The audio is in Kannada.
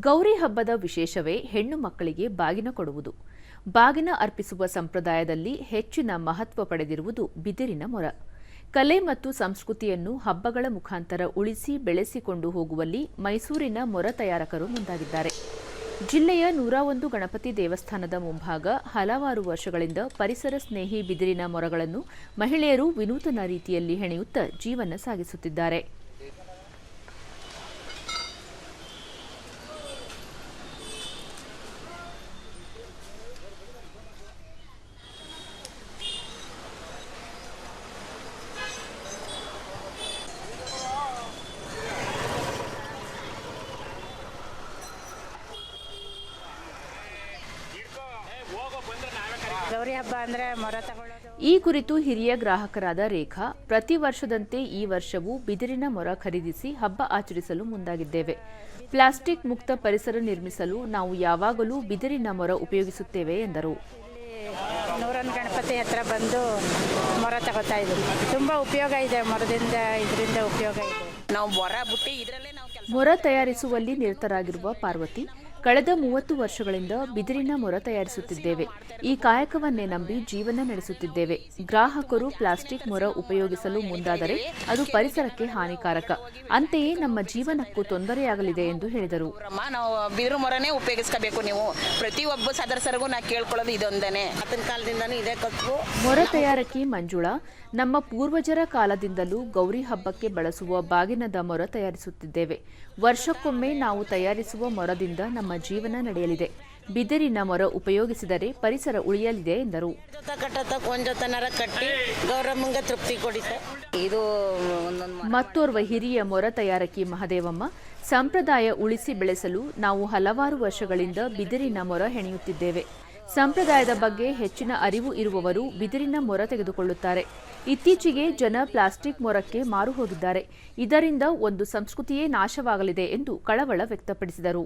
ಗೌರಿ ಹಬ್ಬದ ವಿಶೇಷವೇ ಹೆಣ್ಣು ಮಕ್ಕಳಿಗೆ ಬಾಗಿನ ಕೊಡುವುದು. ಬಾಗಿನ ಅರ್ಪಿಸುವ ಸಂಪ್ರದಾಯದಲ್ಲಿ ಹೆಚ್ಚಿನ ಮಹತ್ವ ಪಡೆದಿರುವುದು ಬಿದಿರಿನ ಮೊರ. ಕಲೆ ಮತ್ತು ಸಂಸ್ಕೃತಿಯನ್ನು ಹಬ್ಬಗಳ ಮುಖಾಂತರ ಉಳಿಸಿ ಬೆಳೆಸಿಕೊಂಡು ಹೋಗುವಲ್ಲಿ ಮೈಸೂರಿನ ಮೊರ ತಯಾರಕರು ಮುಂದಾಗಿದ್ದಾರೆ. ಜಿಲ್ಲೆಯ 101 ಗಣಪತಿ ದೇವಸ್ಥಾನದ ಮುಂಭಾಗ ಹಲವಾರು ವರ್ಷಗಳಿಂದ ಪರಿಸರ ಸ್ನೇಹಿ ಬಿದಿರಿನ ಮೊರಗಳನ್ನು ಮಹಿಳೆಯರು ವಿನೂತನ ರೀತಿಯಲ್ಲಿ ಹೆಣೆಯುತ್ತಾ ಜೀವನ ಸಾಗಿಸುತ್ತಿದ್ದಾರೆ. ಗೌರಿ ಹಬ್ಬ ಅಂದ್ರೆ ಮೊರ ತಗೊಳ್ಳೋದು. ಈ ಕುರಿತು ಹಿರಿಯ ಗ್ರಾಹಕರಾದ ರೇಖಾ, ಪ್ರತಿ ವರ್ಷದಂತೆ ಈ ವರ್ಷವೂ ಬಿದಿರಿನ ಮೊರ ಖರೀದಿಸಿ ಹಬ್ಬ ಆಚರಿಸಲು ಮುಂದಾಗಿದ್ದೇವೆ. ಪ್ಲಾಸ್ಟಿಕ್ ಮುಕ್ತ ಪರಿಸರ ನಿರ್ಮಿಸಲು ನಾವು ಯಾವಾಗಲೂ ಬಿದಿರಿನ ಮೊರ ಉಪಯೋಗಿಸುತ್ತೇವೆ ಎಂದರು. 101 ಗಣಪತಿ ಹತ್ರ ಬಂದು ಮೊರ ತಗೋತಾ ಇದ್ದೀವಿ. ತುಂಬಾ ಉಪಯೋಗ ಇದೆ ಮೊರದಿಂದ, ಇದರಿಂದ ಉಪಯೋಗ ಇದೆ. ನಾವು ಮೊರ ಬುಟ್ಟಿ ಇದರಲ್ಲೇ ನಾವು ಮೊರ ತಯಾರಿಸುವಲ್ಲಿ ನಿರತರಾಗಿರುವ ಪಾರ್ವತಿ, ಕಳೆದ 30 ವರ್ಷಗಳಿಂದ ಬಿದಿರಿನ ಮೊರ ತಯಾರಿಸುತ್ತಿದ್ದೇವೆ. ಈ ಕಾಯಕವನ್ನೇ ನಂಬಿ ಜೀವನ ನಡೆಸುತ್ತಿದ್ದೇವೆ. ಗ್ರಾಹಕರು ಪ್ಲಾಸ್ಟಿಕ್ ಮೊರ ಉಪಯೋಗಿಸಲು ಮುಂದಾದರೆ ಅದು ಪರಿಸರಕ್ಕೆ ಹಾನಿಕಾರಕ. ಅಂತೆಯೇ ನಮ್ಮ ಜೀವನಕ್ಕೂ ತೊಂದರೆಯಾಗಲಿದೆ ಎಂದು ಹೇಳಿದರು. ನಾವು ಬಿದಿರು ಮೊರನೇ ಉಪಯೋಗಿಸಬೇಕು. ನೀವು ಪ್ರತಿಯೊಬ್ಬ ಸದಸ್ಯರಿಗೂ ನಾ ಕೇಳ್ಕೊಳ್ಳೋದು ಇದೊಂದೇನೆ. ಆತನ ಕಾಲದಿಂದನೂ ಇದೇ ಕತ್ತು. ಮೊರ ತಯಾರಕಿ ಮಂಜುಳಾ, ನಮ್ಮ ಪೂರ್ವಜರ ಕಾಲದಿಂದಲೂ ಗೌರಿ ಹಬ್ಬಕ್ಕೆ ಬಳಸುವ ಬಾಗಿನದ ಮೊರ ತಯಾರಿಸುತ್ತಿದ್ದೇವೆ. ವರ್ಷಕ್ಕೊಮ್ಮೆ ನಾವು ತಯಾರಿಸುವ ಮೊರದಿಂದ ನಮ್ಮ ಜೀವನ ನಡೆಯಲಿದೆ. ಬಿದಿರಿನ ಮೊರ ಉಪಯೋಗಿಸಿದರೆ ಪರಿಸರ ಉಳಿಯಲಿದೆ ಎಂದರು. ಮತ್ತೋರ್ವ ಹಿರಿಯ ಮೊರ ತಯಾರಕಿ ಮಹದೇವಮ್ಮ, ಸಂಪ್ರದಾಯ ಉಳಿಸಿ ಬೆಳೆಸಲು ನಾವು ಹಲವಾರು ವರ್ಷಗಳಿಂದ ಬಿದಿರಿನ ಮೊರ ಹೆಣೆಯುತ್ತಿದ್ದೇವೆ. ಸಂಪ್ರದಾಯದ ಬಗ್ಗೆ ಹೆಚ್ಚಿನ ಅರಿವು ಇರುವವರು ಬಿದಿರಿನ ಮೊರ ತೆಗೆದುಕೊಳ್ಳುತ್ತಾರೆ. ಇತ್ತೀಚೆಗೆ ಜನ ಪ್ಲಾಸ್ಟಿಕ್ ಮೊರಕ್ಕೆ ಮಾರು ಹೋಗಿದ್ದಾರೆ. ಇದರಿಂದ ಒಂದು ಸಂಸ್ಕೃತಿಯೇ ನಾಶವಾಗಲಿದೆ ಎಂದು ಕಳವಳ ವ್ಯಕ್ತಪಡಿಸಿದರು.